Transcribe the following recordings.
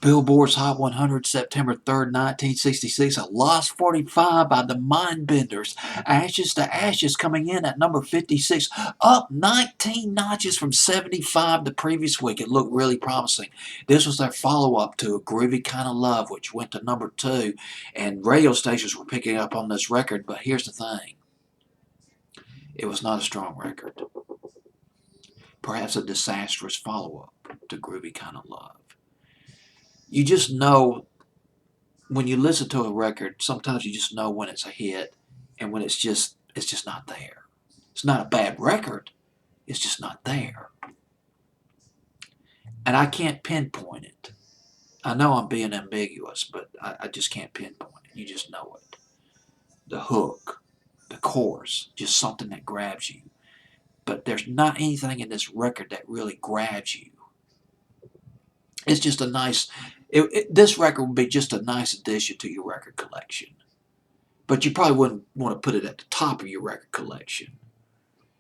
Billboard's Hot 100, September 3rd, 1966. A Lost 45 by the Mindbenders. Ashes to Ashes coming in at number 56, up 19 notches from 75 the previous week. It looked really promising. This was their follow-up to A Groovy Kind of Love, which went to number 2, and radio stations were picking up on this record. But here's the thing. It was not a strong record. Perhaps a disastrous follow-up to Groovy Kind of Love. You just know when you listen to a record, sometimes you just know when it's a hit and when it's just not there. It's not a bad record, it's just not there. And I can't pinpoint it. I know I'm being ambiguous, but I just can't pinpoint it. You just know it. The hook, the chorus, just something that grabs you. But there's not anything in this record that really grabs you. It's just a nice, this record would be just a nice addition to your record collection. But you probably wouldn't want to put it at the top of your record collection.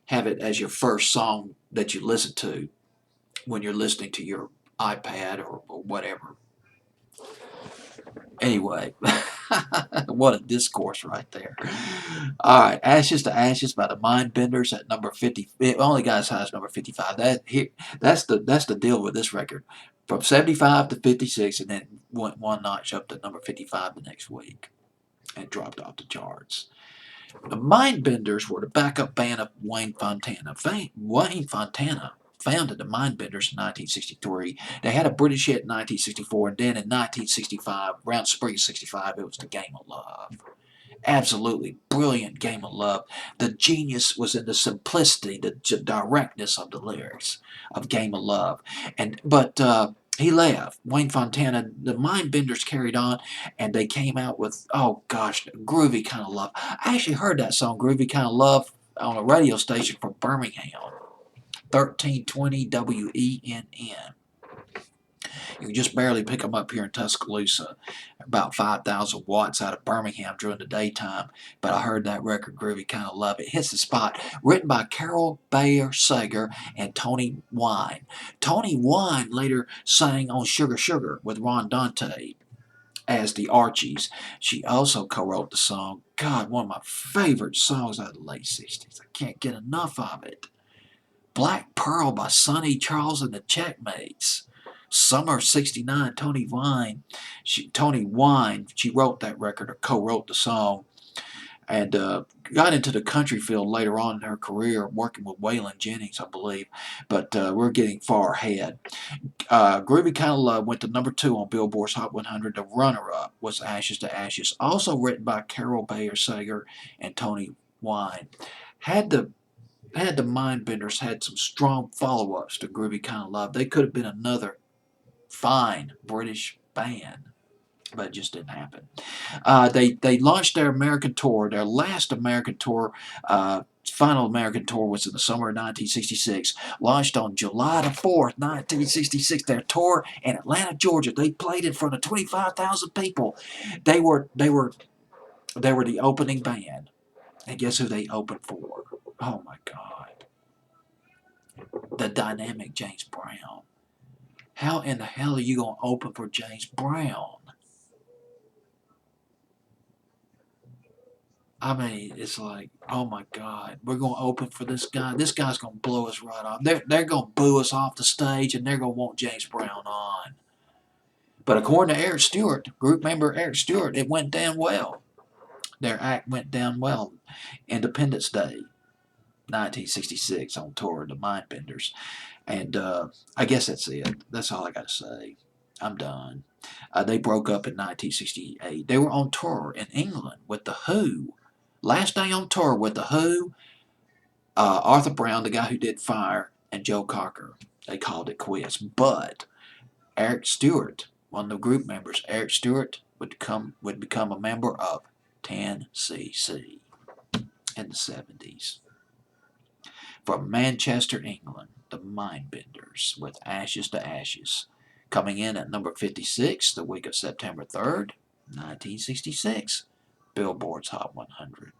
Have it as your first song that you listen to when you're listening to your iPad or whatever. Anyway, what a discourse right there. All right, Ashes to Ashes by the Mindbenders at number 50. It only got as high as number 55. That's the deal with this record. From 75 to 56, and then went one notch up to number 55 the next week and dropped off the charts. The Mindbenders were the backup band of Wayne Fontana. Wayne Fontana founded the Mindbenders in 1963. They had a British hit in 1964, and then in 1965, around spring of 65, it was The Game of Love. Absolutely brilliant Game of Love. The genius was in the simplicity, the directness of the lyrics of Game of Love. But he left. Wayne Fontana, the Mindbenders carried on, and they came out with, oh gosh, Groovy Kind of Love. I actually heard that song, Groovy Kind of Love, on a radio station from Birmingham, 1320 WENN. You can just barely pick them up here in Tuscaloosa. About 5,000 watts out of Birmingham during the daytime. But I heard that record, Groovy Kind of Love. It hits the spot. Written by Carol Bayer Sager and Tony Wine. Tony Wine later sang on Sugar Sugar with Ron Dante as the Archies. She also co-wrote the song. God, one of my favorite songs out of the late 60s. I can't get enough of it. Black Pearl by Sonny Charles and the Checkmates. Summer '69, Tony Wine, she wrote that record or co-wrote the song, and got into the country field later on in her career, working with Waylon Jennings, I believe. But we're getting far ahead. Groovy Kind of Love went to number 2 on Billboard's Hot 100. The runner-up was Ashes to Ashes, also written by Carol Bayer Sager and Tony Wine. Had the Mindbenders had some strong follow-ups to Groovy Kind of Love, they could have been another fine British band, but it just didn't happen. They launched their American tour. Their last American tour, final American tour, was in the summer of 1966. Launched on July the 4th, 1966. Their tour in Atlanta, Georgia. They played in front of 25,000 people. They were the opening band, and guess who they opened for? Oh my God, the dynamic James Brown. How in the hell are you going to open for James Brown? I mean, it's like, oh my God, we're going to open for this guy. This guy's going to blow us right off. They're going to boo us off the stage, and they're going to want James Brown on. But according to Eric Stewart, group member Eric Stewart, it went down well. Their act went down well. Independence Day, 1966, on tour, the Mindbenders. And I guess that's it. That's all I got to say. I'm done. They broke up in 1968. They were on tour in England with The Who. Last day on tour with The Who, Arthur Brown, the guy who did Fire, and Joe Cocker. They called it quits. But Eric Stewart, one of the group members, Eric Stewart would become a member of 10cc in the 70s. From Manchester, England, the Mindbenders with Ashes to Ashes. Coming in at number 56 the week of September 3rd, 1966. Billboard's Hot 100.